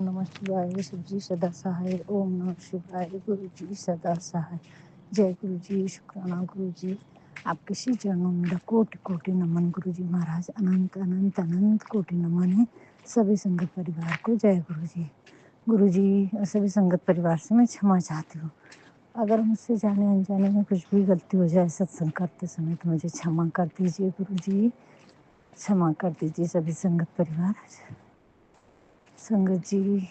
नमः शिवाय गुरु जी सदा सहाय। ओम नमः शिवाय गुरु जी सदा सहाय। जय गुरु जी। शुक्राना गुरु जी, आपके श्री चरणों में कोटि कोटि नमन। गुरु जी महाराज अनंत अनंत अनंत कोटि नमन है सभी संगत परिवार को। जय गुरु जी। गुरु जी और सभी संगत परिवार से मैं क्षमा चाहती हूँ। अगर मुझसे जाने अनजाने में कुछ भी गलती हो जाए सत्संग करते समय तो मुझे क्षमा कर दीजिए गुरु जी, क्षमा कर दीजिए सभी संगत परिवार। संगत जी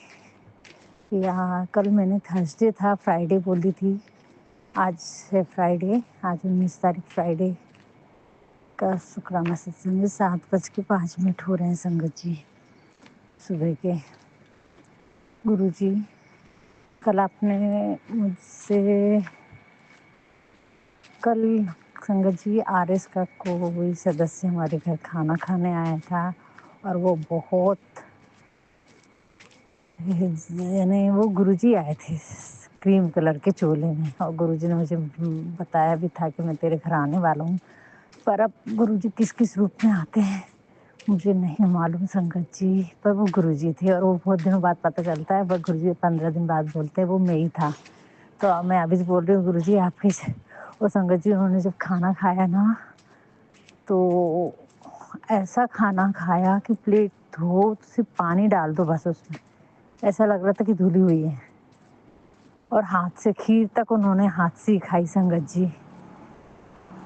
या कल मैंने थर्सडे था, फ्राइडे बोली थी, आज है फ्राइडे, आज 19 तारीख फ्राइडे का शुक्राना सत्संग 7:05 हो रहे हैं संगत जी सुबह के। गुरु जी कल आपने मुझसे कल संगत जी RS का कोई सदस्य हमारे घर खाना खाने आया था और वो बहुत यानी वो गुरुजी आए थे क्रीम कलर के चोले में, और गुरुजी ने मुझे बताया भी था कि मैं तेरे घर आने वाला हूँ। पर अब गुरुजी किस किस रूप में आते हैं मुझे नहीं मालूम संगत जी, पर वो गुरुजी थे और वो बहुत दिनों बाद पता चलता है। पर गुरुजी 15 दिन बाद बोलते हैं वो मैं ही था। तो मैं अभी बोल रही हूँ गुरुजी आपके। और संगत जी उन्होंने जब खाना खाया ना तो ऐसा खाना खाया कि प्लेट धो तो सिर्फ पानी डाल दो बस उसमें, ऐसा लग रहा था कि धुली हुई है। और हाथ से खीर तक उन्होंने हाथ से ही खाई संगत जी।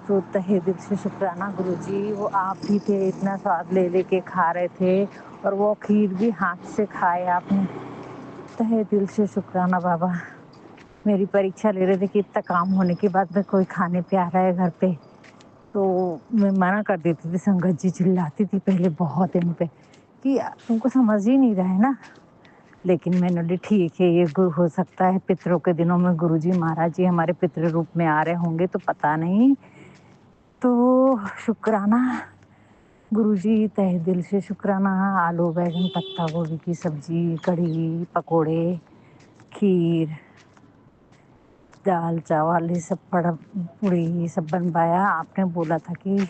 तो तहे दिल से शुक्राना गुरु जी, वो आप ही थे, इतना स्वाद ले लेके खा रहे थे और वो खीर भी हाथ से खाए आपने। तहे दिल से शुक्राना बाबा। मेरी परीक्षा ले रहे थे कि इतना काम होने के बाद में कोई खाने पे आ रहा है घर पे, तो मैं मना कर देती थी। संगत जी चिल्लाती थी पहले बहुत इन पे कि तुमको समझ ही नहीं रहा है ना, लेकिन मैंने बोली ठीक है, ये गुरु हो सकता है पितरों के दिनों में गुरुजी महाराज जी हमारे पितृ रूप में आ रहे होंगे तो पता नहीं। तो शुक्राना गुरुजी, तहे दिल से शुक्राना। आलू बैगन पत्ता गोभी की सब्जी, कढ़ी, पकोड़े, खीर, दाल चावल, ये सब पूड़ी ये सब बनवाया। आपने बोला था कि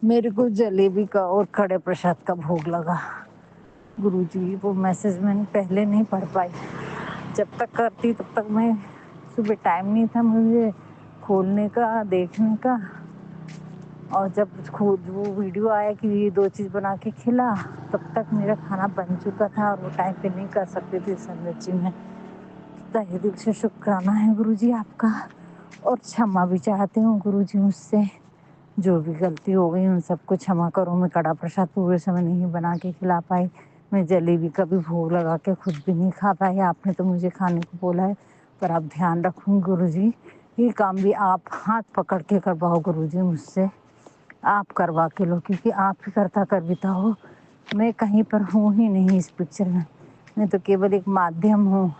मेरे को जलेबी का और खड़े प्रसाद का भोग लगा। गुरुजी वो मैसेज मैंने पहले नहीं पढ़ पाई, जब तक करती तब तक मैं सुबह टाइम नहीं था मुझे खोलने का देखने का। और जब खुद वो वीडियो आया कि ये 2 चीज़ बना के खिला तब तक मेरा खाना बन चुका था और वो टाइम पे नहीं कर सकती थी संगत जी। मैं तहे दिल से शुक्राना है गुरुजी आपका, और क्षमा भी चाहती हूँ गुरुजी मुझसे जो भी गलती हो गई उन सबको क्षमा करो। मैं कड़ा प्रसाद पूरे समय नहीं बना के खिला पाई, मैं जलेबी का भी भोग लगा के खुद भी नहीं खा पाई। आपने तो मुझे खाने को बोला है, पर आप ध्यान रखूँ गुरुजी, ये काम भी आप हाथ पकड़ के करवाओ गुरुजी मुझसे, आप करवा के लो, क्योंकि आप ही करता करविता हो। मैं कहीं पर हूँ ही नहीं इस पिक्चर में, मैं तो केवल एक माध्यम हूँ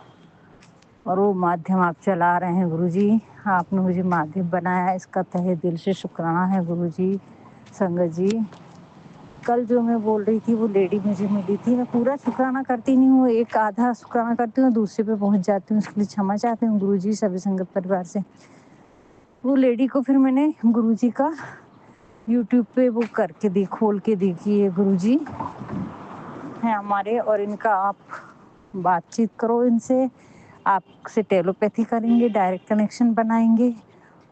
और वो माध्यम आप चला रहे हैं गुरुजी। आपने मुझे माध्यम बनाया, इसका तहे दिल से शुक्राना है गुरुजी। संगत जी कल जो मैं बोल रही थी वो लेडी मुझे मिली थी, मैं पूरा शुक्राना करती नहीं हूँ, एक आधा शुक्राना करती हूँ, दूसरे पे पहुँच जाती हूँ, इसके लिए क्षमा चाहती हूँ गुरुजी सभी संगत परिवार से। वो लेडी को फिर मैंने गुरुजी का यूट्यूब पे वो करके दी, खोल के देखी, ये गुरुजी हैं हमारे और इनका आप बातचीत करो इनसे, आपसे टेलीपैथी करेंगे, डायरेक्ट कनेक्शन बनाएंगे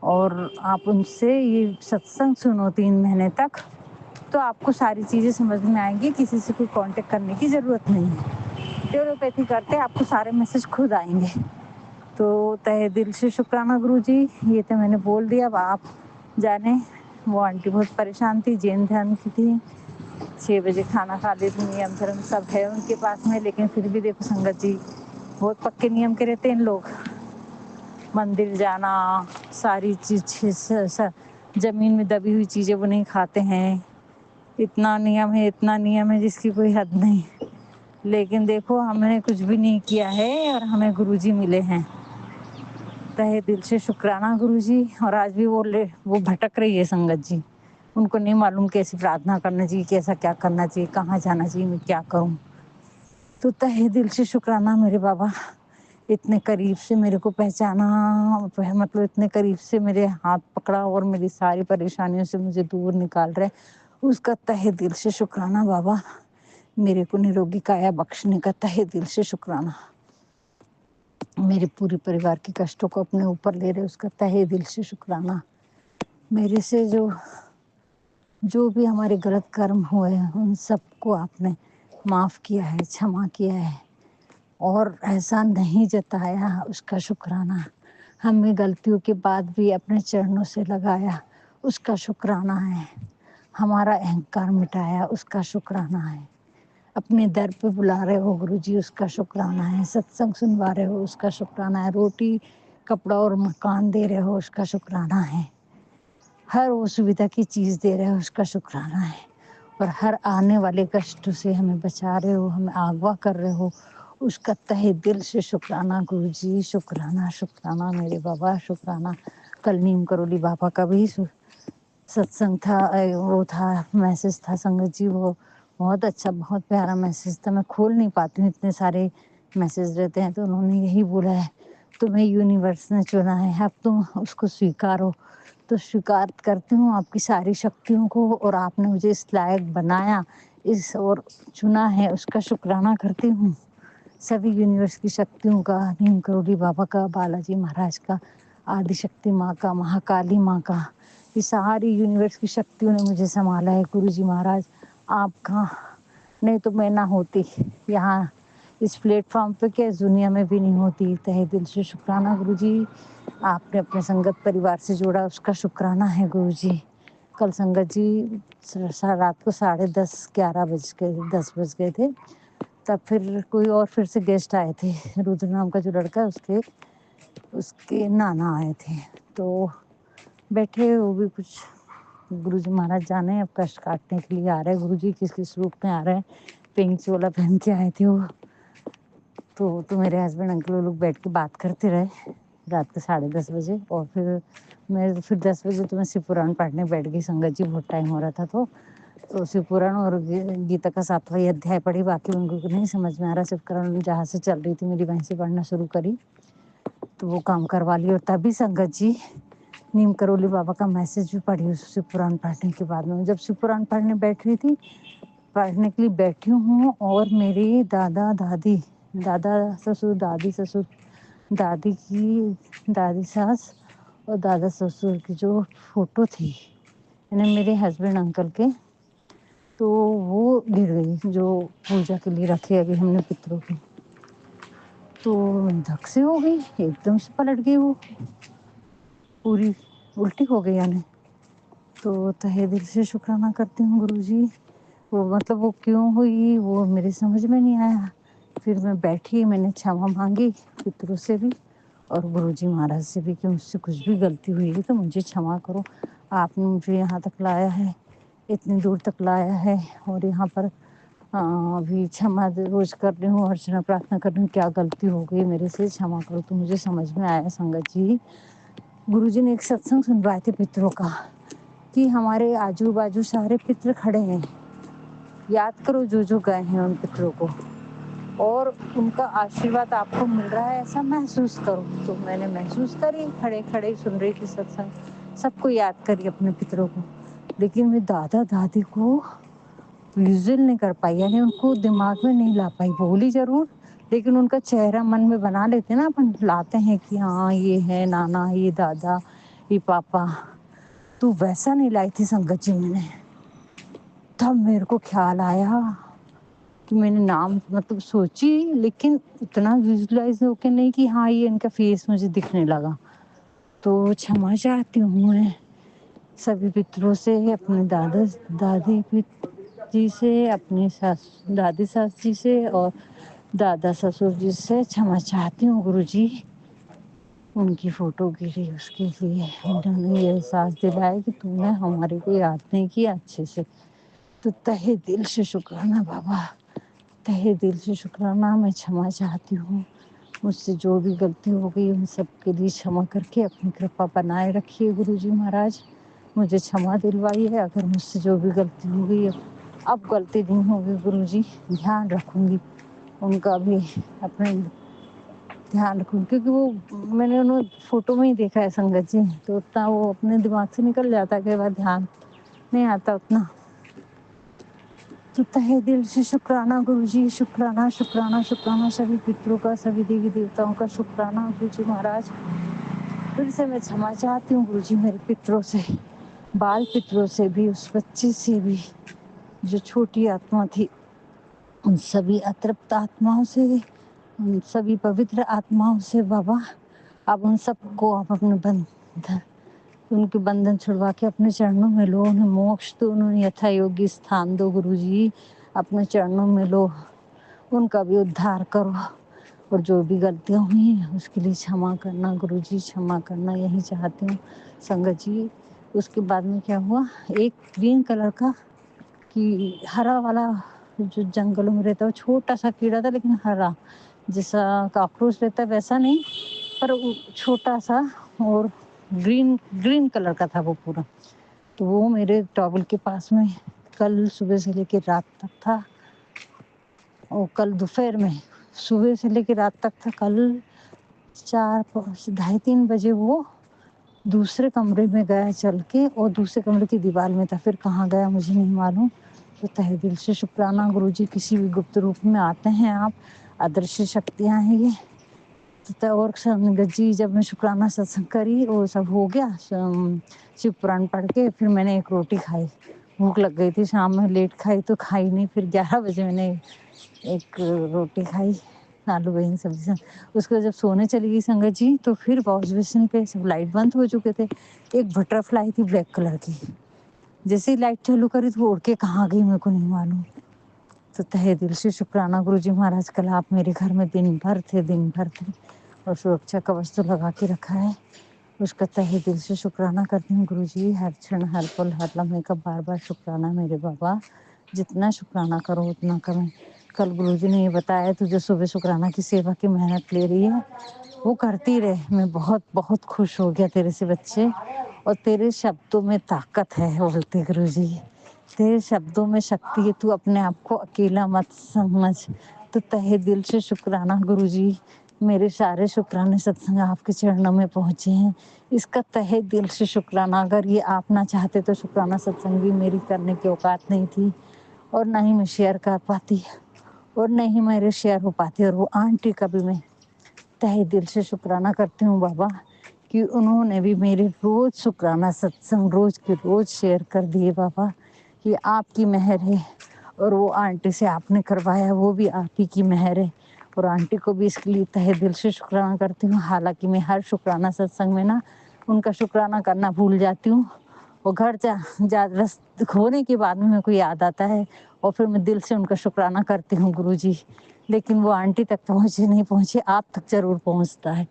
और आप उनसे ये सत्संग सुनो 3 महीने तक, तो आपको सारी चीज़ें समझ में आएंगी। किसी से कोई कांटेक्ट करने की ज़रूरत नहीं है, टेलीपैथी करते आपको सारे मैसेज खुद आएंगे। तो तहे दिल से शुक्राना गुरुजी, ये तो मैंने बोल दिया। अब आप जाने, वो आंटी बहुत परेशान थी, जैन धर्म की थी, 6 बजे खाना खा लेती, नियम धर्म सब है उनके पास में, लेकिन फिर भी देखो संगत जी बहुत पक्के नियम के रहते हैं इन लोग। मंदिर जाना, सारी चीज़ ज़मीन में दबी हुई चीज़ें वो नहीं खाते हैं, इतना नियम है जिसकी कोई हद नहीं। लेकिन देखो हमने कुछ भी नहीं किया है और हमें गुरुजी मिले हैं, तहे दिल से शुक्राना गुरुजी। और आज भी वो भटक रही है संगत जी, उनको नहीं मालूम कैसे प्रार्थना करना चाहिए, कैसा क्या करना चाहिए, कहाँ जाना चाहिए, मैं क्या करूँ। तो तहे दिल से शुक्राना मेरे बाबा, इतने करीब से मेरे को पहचाना, मतलब इतने करीब से मेरे हाथ पकड़ा और मेरी सारी परेशानियों से मुझे दूर निकाल रहे, उसका तहे दिल से शुक्राना बाबा। मेरे को निरोगी काया बख्शने का तहे दिल से शुक्राना। मेरे पूरे परिवार के कष्टों को अपने ऊपर ले रहे उसका तहे दिल से शुक्राना। मेरे से जो भी हमारे गलत कर्म हुए हैं उन सबको आपने माफ़ किया है, क्षमा किया है और ऐसा नहीं जताया उसका शुक्राना। हमें गलतियों के बाद भी अपने चरणों से लगाया उसका शुक्राना है। हमारा अहंकार मिटाया उसका शुक्राना है। अपने दर पे बुला रहे हो गुरुजी उसका शुक्राना है। सत्संग सुनवा रहे हो उसका शुक्राना है। रोटी कपड़ा और मकान दे रहे हो उसका शुक्राना है। हर वो सुविधा की चीज़ दे रहे हो उसका शुक्राना है। और हर आने वाले कष्टों से हमें बचा रहे हो, हमें आगवा कर रहे हो उसका तहे दिल से शुक्राना गुरुजी। शुक्राना शुक्राना मेरे बाबा शुक्राना। कल नीम करोली बाबा का भी सत्संग था, वो था मैसेज था संगत जी। वो बहुत अच्छा बहुत प्यारा मैसेज था। मैं खोल नहीं पाती हूँ, इतने सारे मैसेज रहते हैं। तो उन्होंने यही बोला है तुम्हें यूनिवर्स ने चुना है, अब तुम उसको स्वीकारो। तो स्वीकार करती हूँ आपकी सारी शक्तियों को और आपने मुझे इस लायक बनाया इस और चुना है उसका शुक्राना करती हूँ। सभी यूनिवर्स की शक्तियों का, नीम करोली बाबा का, बालाजी महाराज का, आदि शक्ति माँ का, महाकाली माँ का, ये सारी यूनिवर्स की शक्तियों ने मुझे संभाला है। गुरुजी महाराज आपका नहीं तो मैं ना होती यहाँ इस प्लेटफॉर्म पे, क्या इस दुनिया में भी नहीं होती। तहे दिल से शुक्राना गुरुजी। आपने अपने संगत परिवार से जोड़ा उसका शुक्राना है गुरुजी। कल संगत जी रात को 10:30 11 बज गए 10 बज गए थे। तब फिर कोई और फिर से गेस्ट आए थे। रुद्र नाम का जो लड़का है उसके नाना आए थे। तो बैठे वो भी कुछ गुरुजी महाराज जाने अब कष्ट काटने के लिए आ रहे हैं। गुरुजी किस किस रूप में आ रहे हैं। पिंक चोला पहन के आए थे वो। तो मेरे हस्बैंड अंकल वो लोग बैठ के बात करते रहे रात के 10:30 बजे। और फिर 10 बजे तो मैं शिव पुराण पढ़ने बैठ गई संगत जी। बहुत टाइम हो रहा था तो शिव पुराण और गीता का 7वां अध्याय पढ़ी। बाकी उनको नहीं समझ में आ रहा। शिव पुराण जहाँ से चल रही थी मेरी बहन से पढ़ना शुरू करी तो वो काम करवा ली। और तभी संगत जी नीम करोली बाबा का मैसेज भी पढ़ी उस शिव पुराण पढ़ने के बाद में। जब शिव पुराण पढ़ने बैठ रही थी, पढ़ने के लिए बैठी हूँ और मेरे दादा दादी, दादा ससुर, दादी ससुर, दादी की दादी सास और दादा ससुर की जो फोटो थी यानी मेरे हस्बैंड अंकल के, तो वो गिर गई जो पूजा के लिए रखे अभी हमने पितरों की। तो धक से हो गई, एकदम से पलट गई वो, पूरी उल्टी हो गई यानी। तो तहे दिल से शुक्राना करती हूँ गुरुजी। वो मतलब वो क्यों हुई वो मेरे समझ में नहीं आया। फिर मैं बैठी, मैंने क्षमा मांगी पितरों से भी और गुरुजी महाराज से भी कि मुझसे कुछ भी गलती हुई है तो मुझे क्षमा करो। आपने मुझे यहाँ तक लाया है, इतनी दूर तक लाया है और यहाँ पर अभी क्षमा रोज कर रही हूँ, अर्चना प्रार्थना कर रही हूँ। क्या गलती हो गई मेरे से, क्षमा करो। तो मुझे समझ में आया संगत जी, गुरुजी ने एक सत्संग सुनवाए थे पितरों का कि हमारे आजू बाजू सारे पितर खड़े हैं, याद करो जो जो गए हैं उन पितरों को और उनका आशीर्वाद आपको मिल रहा है ऐसा महसूस करो। तो मैंने महसूस करी, खड़े खड़े सुन रही थी सत्संग, सबको याद करी अपने पितरों को। लेकिन मैं दादा दादी को विजुअल नहीं कर पाई, यानी उनको दिमाग में नहीं ला पाई। बोली जरूर लेकिन उनका चेहरा मन में बना लेते ना अपन, लाते हैं कि हाँ ये है नाना, ये दादा, ये पापा। तो वैसा नहीं लाई थी संगत जी मैंने। तब मेरे को ख्याल आया कि मैंने नाम मतलब सोची लेकिन इतना विजुअलाइज होके नहीं कि हाँ ये इनका फेस मुझे दिखने लगा। तो क्षमा चाहती हूँ मैं सभी पितरों से, अपने दादा दादी जी से, अपनी सास दादी सास जी से और दादा ससुर जी से क्षमा चाहती हूँ गुरुजी। उनकी फोटो गिरी उसके लिए उन्होंने ये एहसास दिलाया कि तूने हमारे को याद नहीं किया अच्छे से। तो तहे दिल से शुक्राना बाबा, तहे दिल से शुक्राना। मैं क्षमा चाहती हूँ, मुझसे जो भी गलती हो गई उन सब के लिए क्षमा करके अपनी कृपा बनाए रखिए गुरुजी महाराज। मुझे क्षमा दिलवाइए अगर मुझसे जो भी गलती हो गई। अब गलती नहीं होगी गुरुजी, ध्यान रखूँगी उनका भी, अपने ध्यान रखूँगी। क्योंकि वो मैंने उन्हें फ़ोटो में ही देखा है संगत जी, तो उतना वो अपने दिमाग से निकल जाता है, कई बार ध्यान नहीं आता उतना। तो तहे दिल से शुक्राना गुरुजी, शुक्राना शुक्राना शुक्राना सभी पितरों का, सभी देवी देवताओं का शुक्राना गुरुजी महाराज। फिर से मैं क्षमा चाहती हूँ गुरुजी मेरे पितरों से, बाल पितरों से भी, उस बच्चे से भी जो छोटी आत्मा थी, उन सभी अतृप्त आत्माओं से, उन सभी पवित्र आत्माओं से बाबा। अब उन सबको आप अपने बंधन, उनके बंधन छुड़वा के अपने चरणों में लो, उन्हें मोक्ष दो, उन्हें यथा योग्य स्थान दो गुरुजी, अपने चरणों में लो, उनका भी उद्धार करो। और जो भी गलतियाँ हुई हैं उसके लिए क्षमा करना गुरुजी, क्षमा करना, यही चाहती हूँ संगत जी। उसके बाद में क्या हुआ, एक ग्रीन कलर का कि हरा वाला जो जंगलों में रहता है, वो छोटा सा कीड़ा था लेकिन हरा, जैसा कॉकरोच रहता है वैसा नहीं, पर वो छोटा सा और ग्रीन ग्रीन कलर का था वो पूरा। तो वो मेरे टॉवल के पास में कल सुबह से लेकर रात तक था, और कल दोपहर में, सुबह से लेकर रात तक था। कल 2:30 बजे वो दूसरे कमरे में गया चल के, और दूसरे कमरे की दीवार में था, फिर कहाँ गया मुझे नहीं मालूम। तो तहे दिल से शुक्राना गुरुजी, किसी भी गुप्त रूप में आते हैं आप, अदृश्य शक्तियाँ हैं ये। तो और संगत जी, जब मैं शुक्राना सत्संग करी और सब हो गया, शिव पुराण पढ़ के फिर मैंने एक रोटी खाई, भूख लग गई थी, शाम में लेट खाई तो खाई नहीं, फिर 11 बजे मैंने एक रोटी खाई आलू बेगन सब्जी से। उसके बाद जब सोने चली गई संगत जी, तो फिर वॉश बेसिन पे सब लाइट बंद हो चुके थे। एक बटरफ्लाई थी ब्लैक कलर की, जैसे ही लाइट चालू करी तो उड़ के कहाँ गई मेरे को नहीं मालूम। तो तहे दिल से शुक्राना गुरुजी महाराज, कल आप मेरे घर में दिन भर थे और सुरक्षा कवच तो लगा के रखा है, उसका तहे दिल से शुक्राना करती हूँ गुरुजी। हर क्षण, हर पल, हर लम्हे का बार बार शुक्राना मेरे बाबा, जितना शुक्राना करो उतना कम। कल गुरुजी ने ये बताया, तू जो सुबह शुक्राना की सेवा की मेहनत ले रही है वो करती रहे। मैं बहुत बहुत खुश हो गया तेरे से बच्चे, और तेरे शब्दों में ताकत है बोलते गुरुजी, तेरे शब्दों में शक्ति है, तू अपने आप को अकेला मत समझ। तो तहे दिल से शुक्राना गुरुजी, मेरे सारे शुक्राने सत्संग आपके चरणों में पहुँचे हैं, इसका तहे दिल से शुक्राना। अगर ये आप ना चाहते तो शुक्राना सत्संग भी मेरी करने की औकात नहीं थी, और ना ही मैं शेयर कर पाती, और नहीं ही मेरे शेयर हो पाते। और वो आंटी का भी मैं तहे दिल से शुक्राना करती हूँ बाबा, कि उन्होंने भी मेरे रोज शुक्राना सत्संग रोज के रोज शेयर कर दिए बाबा, कि आपकी मेहर है। और वो आंटी से आपने करवाया, वो भी आप ही की मेहर है, और आंटी को भी इसके लिए तहे दिल से शुक्राना करती हूँ। हालांकि मैं हर शुक्राना सत्संग में ना उनका शुक्राना करना भूल जाती हूँ, और घर जा होने के बाद में मेरे को याद आता है, और फिर मैं दिल से उनका शुक्राना करती हूँ गुरुजी। लेकिन वो आंटी तक पहुँचे नहीं पहुँचे, आप तक जरूर पहुँचता है।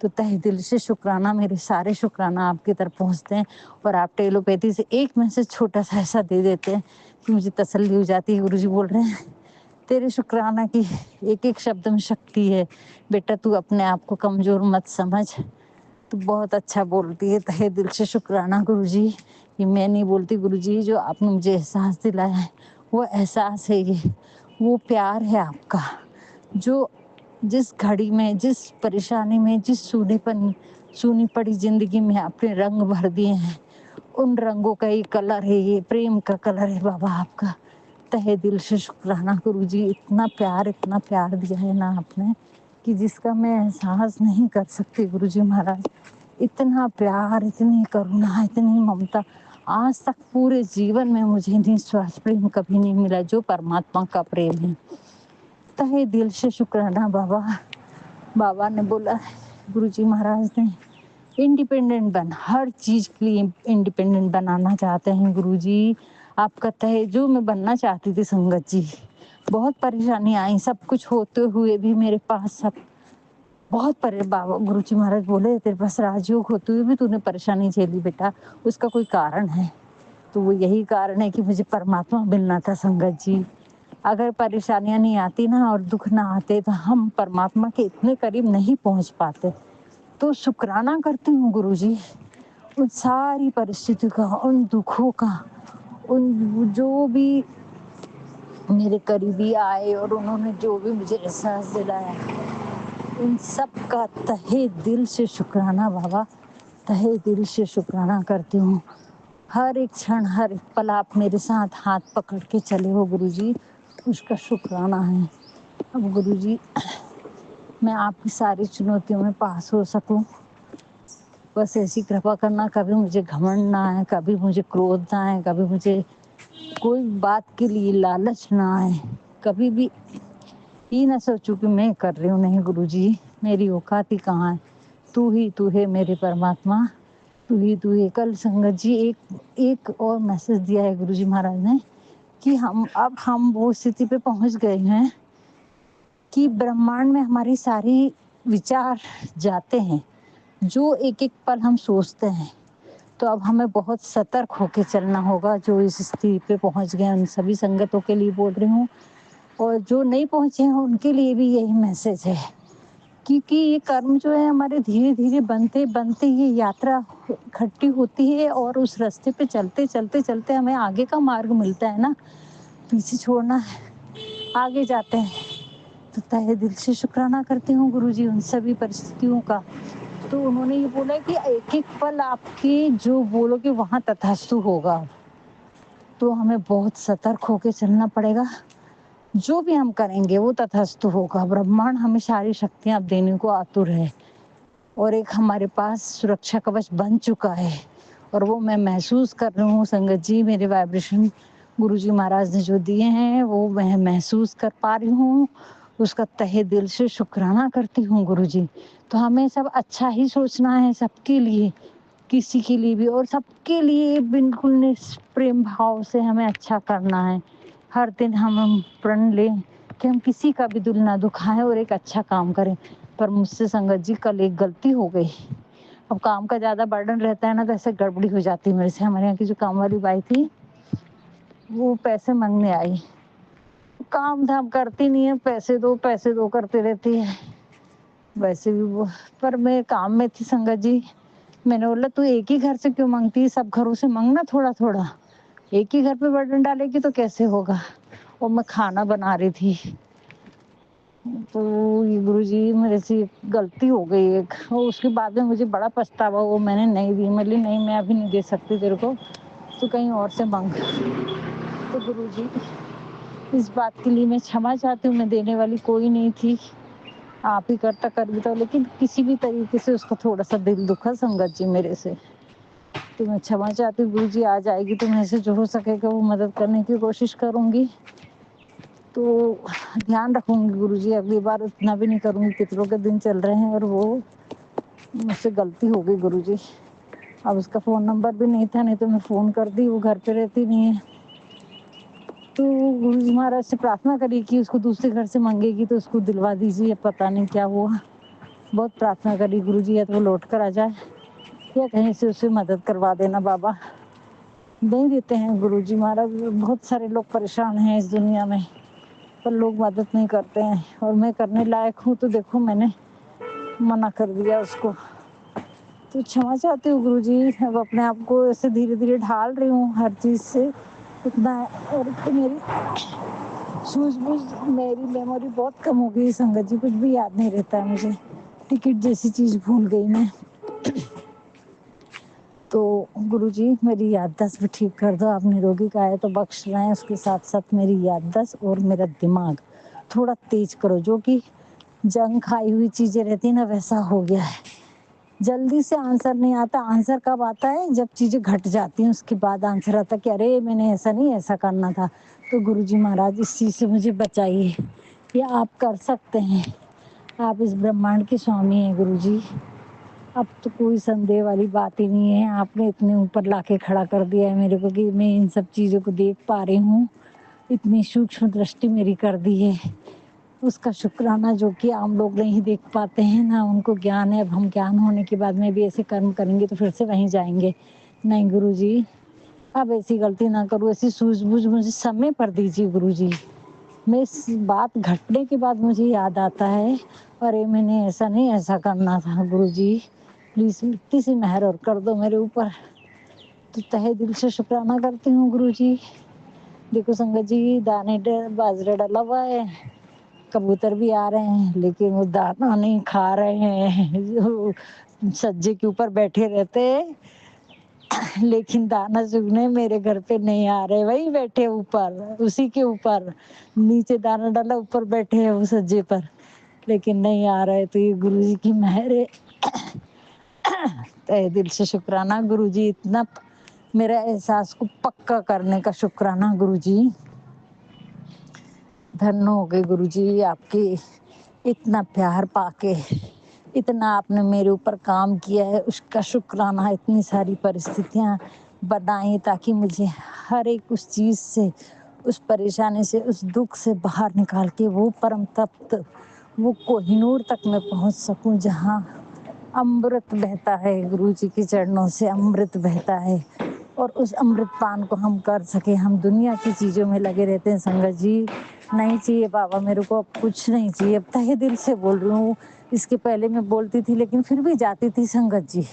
तो तहे दिल से शुक्राना, मेरे सारे शुक्राना आपकी तरफ पहुँचते हैं, और आप टेलोपैथी से एक मैसेज छोटा सा ऐसा दे देते हैं कि मुझे तसल्ली हो जाती है। गुरुजी बोल रहे हैं तेरे शुक्राना की एक एक शब्द में शक्ति है बेटा, तू अपने आप को कमजोर मत समझ, तो बहुत अच्छा बोलती है। तहे दिल से शुक्राना गुरुजी, ये मैं नहीं बोलती गुरुजी, जो आपने मुझे एहसास दिलाया है वो एहसास है, ये वो प्यार है आपका, जो जिस घड़ी में, जिस परेशानी में, जिस सूनी पड़ी जिंदगी में आपने रंग भर दिए हैं, उन रंगों का ही कलर है, ये प्रेम का कलर है बाबा आपका। तहे दिल से शुक्राना गुरुजी, इतना प्यार दिया है ना आपने कि जिसका मैं एहसास नहीं कर सकती गुरुजी महाराज। इतना प्यार, इतनी करुणा, इतनी ममता आज तक पूरे जीवन में मुझे निस्वार्थ प्रेम कभी नहीं मिला जो परमात्मा का प्रेम है। तहे दिल से शुक्राना बाबा। बाबा ने बोला, गुरुजी महाराज ने, इंडिपेंडेंट बन, हर चीज के लिए इंडिपेंडेंट बनाना चाहते हैं गुरुजी। आपका तहे, जो मैं बनना चाहती थी संगत जी, बहुत परेशानी आई, सब कुछ होते हुए भी मेरे पास सब बहुत बाबा गुरुजी महाराज बोले, तेरे पास राजयोग होते हुए भी तूने परेशानी झेली बेटा, उसका कोई कारण है। तो वो यही कारण है कि मुझे परमात्मा मिलना था संगत जी। अगर परेशानियां नहीं आती ना और दुख ना आते तो हम परमात्मा के इतने करीब नहीं पहुंच पाते। तो शुक्राना करती हूँ गुरुजी उन सारी परिस्थितियों का, उन दुखों का, उन जो भी मेरे करीबी आए और उन्होंने जो भी मुझे एहसास दिलाया, उन सब का तहे दिल से शुक्राना बाबा, तहे दिल से शुक्राना करती हूँ। हर एक क्षण हर एक पल आप मेरे साथ हाथ पकड़ के चले हो गुरुजी, उसका शुक्राना है। अब गुरुजी मैं आपकी सारी चुनौतियों में पास हो सकूं, बस ऐसी कृपा करना, कभी मुझे घमंड ना आए, कभी मुझे क्रोध ना आए, कभी मुझे कोई बात के लिए लालच ना आए, कभी भी ये ना सोचूं कि मैं कर रही हूँ। नहीं गुरुजी, मेरी औकात ही कहाँ है, तू है मेरे परमात्मा, तू ही। कल संगत जी एक और मैसेज दिया है गुरुजी महाराज ने कि हम वो स्थिति पे पहुंच गए हैं कि ब्रह्मांड में हमारी सारी विचार जाते हैं, जो एक एक पल हम सोचते हैं। तो अब हमें बहुत सतर्क होकर चलना होगा। जो इस स्थिति पे पहुंच गए उन सभी संगतों के लिए बोल रही हूँ, और जो नहीं पहुंचे हैं उनके लिए भी यही मैसेज है, क्योंकि ये कर्म जो है हमारे धीरे धीरे बनते बनते ये यात्रा इकट्ठी होती है, और उस रास्ते पे चलते चलते चलते हमें आगे का मार्ग मिलता है ना, पीछे छोड़ना है, आगे जाते हैं। तो तहे दिल से शुक्राना करती हूँ गुरुजी उन सभी परिस्थितियों का। तो उन्होंने ये बोला कि एक एक पल आपके जो बोलोगे वहाँ तथास्तु होगा। तो हमें बहुत सतर्क होकर चलना पड़ेगा, जो भी हम करेंगे वो तथास्तु होगा। ब्रह्मांड हमें सारी शक्तियां अब देने को आतुर है, और एक हमारे पास सुरक्षा कवच बन चुका है, और वो मैं महसूस कर रही हूँ। संगत जी, मेरे वाइब्रेशन गुरुजी महाराज ने जो दिए हैं वो मैं महसूस कर पा रही हूँ, उसका तहे दिल से शुक्राना करती हूँ गुरुजी। तो हमें सब अच्छा ही सोचना है, सबके लिए, किसी के लिए भी, और सबके लिए बिल्कुल प्रेम भाव से हमें अच्छा करना है। हर दिन हम प्रण लें कि हम किसी का भी दिल ना दुखाएं और एक अच्छा काम करें। पर मुझसे संगत जी कल एक गलती हो गई। अब काम का ज़्यादा बर्डन रहता है ना, तो ऐसे गड़बड़ी हो जाती है मेरे से। हमारे यहाँ की जो काम वाली बाई थी वो पैसे मांगने आई, काम धाम करती नहीं है, पैसे दो करती रहती है। वैसे भी वो, पर मैं काम में थी संगत जी। मैंने बोला तू एक ही घर से क्यों मांगती है, सब घरों से मांगना थोड़ा थोड़ा, एक ही घर पे बर्डन डालेगी तो कैसे होगा। और मैं खाना बना रही थी, तो ये गुरुजी मेरे से गलती हो गई एक, और उसके बाद में मुझे बड़ा पछतावा हुआ। मैंने नहीं दी, मैं नहीं, मैं अभी नहीं दे सकती तेरे को, तो कहीं और से मांग। तो गुरुजी इस बात के लिए मैं क्षमा चाहती हूँ। मैं देने वाली कोई नहीं थी, आप ही करता कर भी था, लेकिन किसी भी तरीके से उसका थोड़ा सा दिल दुखा संगत जी मेरे से। तो मैं क्षमा चाहती हूँ गुरुजी, आज आएगी तो मैं से जो हो सकेगा वो मदद करने की कोशिश करूँगी। तो ध्यान रखूंगी गुरुजी, अगली बार उतना भी नहीं करूँगी। पितरों के दिन चल रहे हैं और वो मुझसे गलती हो गई गुरुजी। अब उसका फ़ोन नंबर भी नहीं था, नहीं तो मैं फ़ोन कर दी, वो घर पे रहती नहीं है। तो गुरुजी महाराज से प्रार्थना करी कि उसको दूसरे घर से मांगेगी तो उसको दिलवा दीजिए। पता नहीं क्या हुआ, बहुत प्रार्थना करी गुरुजी, या तो वो लौट कर आ जाए या कहीं से उसे मदद करवा देना बाबा। नहीं देते हैं गुरुजी महाराज, बहुत सारे लोग परेशान हैं इस दुनिया में, पर लोग मदद नहीं करते हैं। और मैं करने लायक हूँ तो देखो मैंने मना कर दिया उसको। तो क्षमा चाहती हूँ गुरुजी। अब अपने आप को ऐसे धीरे धीरे ढाल रही हूँ हर चीज़ से इतना। और मेरी सूझबूझ, मेरी मेमोरी बहुत कम हो गई संगत जी, कुछ भी याद नहीं रहता है मुझे। टिकट जैसी चीज़ भूल गई मैं। तो गुरुजी मेरी याददाश्त भी ठीक कर दो। आप निरोगी काया तो बख्श रहे हैं, उसके साथ साथ मेरी याददाश्त और मेरा दिमाग थोड़ा तेज करो। जो कि जंग खाई हुई चीज़ें रहती है ना, वैसा हो गया है। जल्दी से आंसर नहीं आता। आंसर कब आता है, जब चीज़ें घट जाती हैं, उसके बाद आंसर आता है कि अरे मैंने ऐसा नहीं, ऐसा करना था। तो गुरुजी महाराज इस चीज़ से मुझे बचाइए। ये आप कर सकते हैं, आप इस ब्रह्मांड के स्वामी हैं गुरुजी। अब तो कोई संदेह वाली बात ही नहीं है। आपने इतने ऊपर लाके खड़ा कर दिया है मेरे को कि मैं इन सब चीज़ों को देख पा रही हूँ। इतनी सूक्ष्म दृष्टि मेरी कर दी है, उसका शुक्राना, जो कि आम लोग नहीं देख पाते हैं ना, उनको ज्ञान है। अब हम ज्ञान होने के बाद में भी ऐसे कर्म करेंगे तो फिर से वहीं जाएंगे। नहीं गुरुजी, अब ऐसी गलती ना करूँ। ऐसी सूझबूझ मुझे समय पर दीजिए गुरुजी। मैं इस बात घटने के बाद मुझे याद आता है, अरे मैंने ऐसा नहीं, ऐसा करना था। गुरुजी प्लीज़ इतनी सी मेहर और कर दो मेरे ऊपर। तो तहे दिल से शुक्राना करती हूँ गुरुजी। देखो संगत जी, दाने बाजरा डला हुआ है, कबूतर भी आ रहे हैं, लेकिन वो दाना नहीं खा रहे हैं। जो सज्जे के ऊपर बैठे रहते हैं लेकिन दाना चुगने मेरे घर पे नहीं आ रहे, वही बैठे ऊपर, उसी के ऊपर नीचे दाना डाला, ऊपर बैठे हैं वो सज्जे पर, लेकिन नहीं आ रहे। तो ये गुरुजी की मेहर है। तहे दिल से शुक्राना गुरुजी, इतना मेरा एहसास को पक्का करने का शुक्राना गुरुजी। धन्य हो गए गुरुजी आपके इतना प्यार पाके, इतना आपने मेरे ऊपर काम किया है उसका शुक्राना। इतनी सारी परिस्थितियां बनाई ताकि मुझे हर एक उस चीज़ से, उस परेशानी से, उस दुख से बाहर निकाल के वो परम तप्त, वो कोहिनूर तक मैं पहुंच सकूं जहां अमृत बहता है। गुरुजी के चरणों से अमृत बहता है और उस अमृत पान को हम कर सके। हम दुनिया की चीज़ों में लगे रहते हैं संगत जी, नहीं चाहिए बाबा मेरे को, अब कुछ नहीं चाहिए। अब तहे दिल से बोल रही हूँ। इसके पहले मैं बोलती थी लेकिन फिर भी जाती थी संगत जी।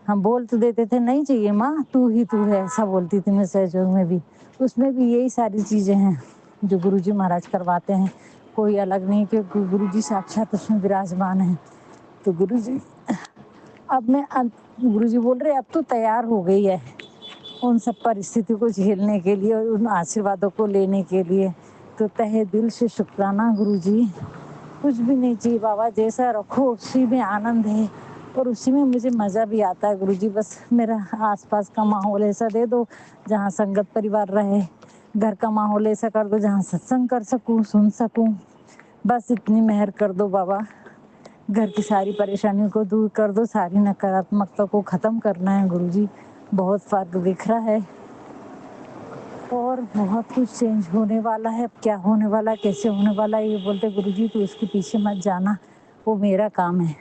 हम बोल तो देते थे नहीं चाहिए माँ, तू ही तू है, ऐसा बोलती थी मैं सहयोग में भी। उसमें भी यही सारी चीज़ें हैं जो गुरुजी महाराज करवाते हैं, कोई अलग नहीं, क्योंकि गुरुजी साक्षात उसमें विराजमान है। तो गुरुजी अब मैं गुरुजी बोल रहे अब तो तैयार हो गई है उन सब परिस्थितियों को झेलने के लिए और उन आशीर्वादों को लेने के लिए। तो तहे दिल से शुक्राना गुरुजी। कुछ भी नहीं चाहिए बाबा, जैसा रखो उसी में आनंद है और उसी में मुझे मज़ा भी आता है गुरुजी। बस मेरा आसपास का माहौल ऐसा दे दो जहाँ संगत परिवार रहे, घर का माहौल ऐसा कर दो जहाँ सत्संग कर सकूँ, सुन सकूँ, बस इतनी मेहर कर दो बाबा। घर की सारी परेशानियों को दूर कर दो, सारी नकारात्मकता को ख़त्म करना है गुरुजी। बहुत फ़र्क दिख रहा है और बहुत कुछ चेंज होने वाला है। क्या होने वाला है, कैसे होने वाला है, ये बोलते गुरुजी तू उसके पीछे मत जाना, वो मेरा काम है।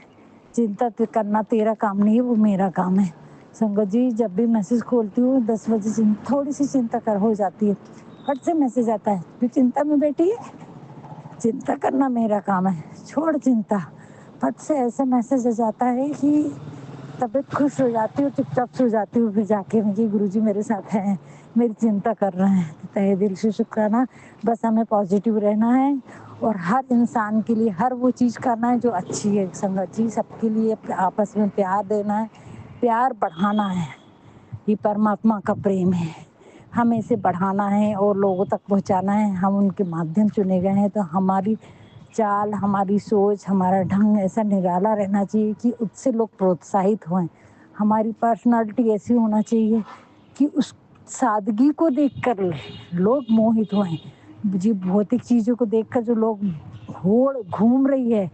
चिंता करना तेरा काम नहीं है, वो मेरा काम है। संगत जी जब भी मैसेज खोलती हूँ 10 बजे थोड़ी सी चिंता कर हो जाती है, फट से मैसेज आता है फिर चिंता में बैठी है। चिंता करना मेरा काम है, छोड़ चिंता। फट से ऐसा मैसेज आ जाता है कि तबीयत खुश हो जाती हूँ, चुपचाप सो जाती हूँ। फिर जाके मुझे गुरुजी मेरे साथ हैं, मेरी चिंता कर रहे हैं। तहे दिल से शुक्राना। बस हमें पॉजिटिव रहना है और हर इंसान के लिए हर वो चीज़ करना है जो अच्छी है संगत जी। सबके लिए आपस में प्यार देना है, प्यार बढ़ाना है, ये परमात्मा का प्रेम है, हमें इसे बढ़ाना है और लोगों तक पहुंचाना है। हम उनके माध्यम चुने गए हैं, तो हमारी चाल, हमारी सोच, हमारा ढंग ऐसा निराला रहना चाहिए कि उससे लोग प्रोत्साहित हों। हमारी पर्सनालिटी ऐसी होना चाहिए कि उस सादगी को देखकर लोग मोहित हों। जी भौतिक चीज़ों को देखकर जो लोग होड़ घूम रही है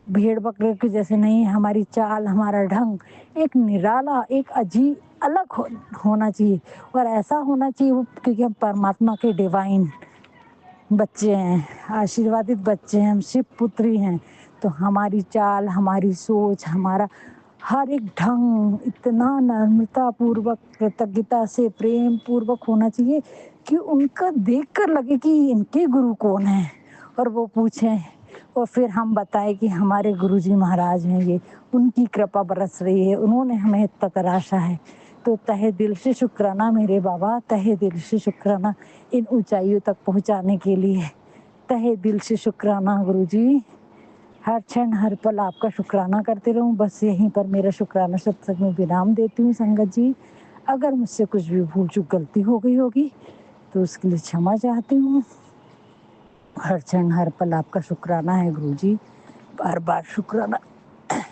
भेड़ बकरे के जैसे नहीं, हमारी चाल, हमारा ढंग एक निराला, एक अजीब अलग होना चाहिए और ऐसा होना चाहिए वो, क्योंकि हम परमात्मा के डिवाइन बच्चे हैं, आशीर्वादित बच्चे हैं, हम शिव पुत्री हैं। तो हमारी चाल, हमारी सोच, हमारा हर एक ढंग इतना नम्रता पूर्वक, कृतज्ञता से, प्रेम पूर्वक होना चाहिए कि उनका देखकर लगे कि इनके गुरु कौन है और वो पूछें और फिर हम बताएं कि हमारे गुरुजी महाराज हैं, ये उनकी कृपा बरस रही है, उन्होंने हमें इतना तराशा है। तो तहे दिल से शुक्राना मेरे बाबा, तहे दिल से शुक्राना इन ऊंचाइयों तक पहुंचाने के लिए। तहे दिल से शुक्राना गुरुजी। हर क्षण हर पल आपका शुक्राना करते रहूं, बस यहीं पर मेरा शुक्राना सत्संग में विराम देती हूँ संगत जी। अगर मुझसे कुछ भी भूल चूक गलती हो गई होगी तो उसके लिए क्षमा चाहती हूँ। हर क्षण हर पल आपका शुक्राना है गुरुजी, बार बार शुक्राना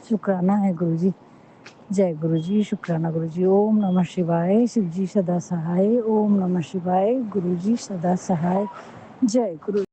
शुक्राना है गुरुजी। जय गुरुजी, शुक्राना गुरुजी। ओम नमः शिवाय। शिव जी सदा सहाय। ओम नमः शिवाय। गुरुजी सदा सहाय। जय गुरु।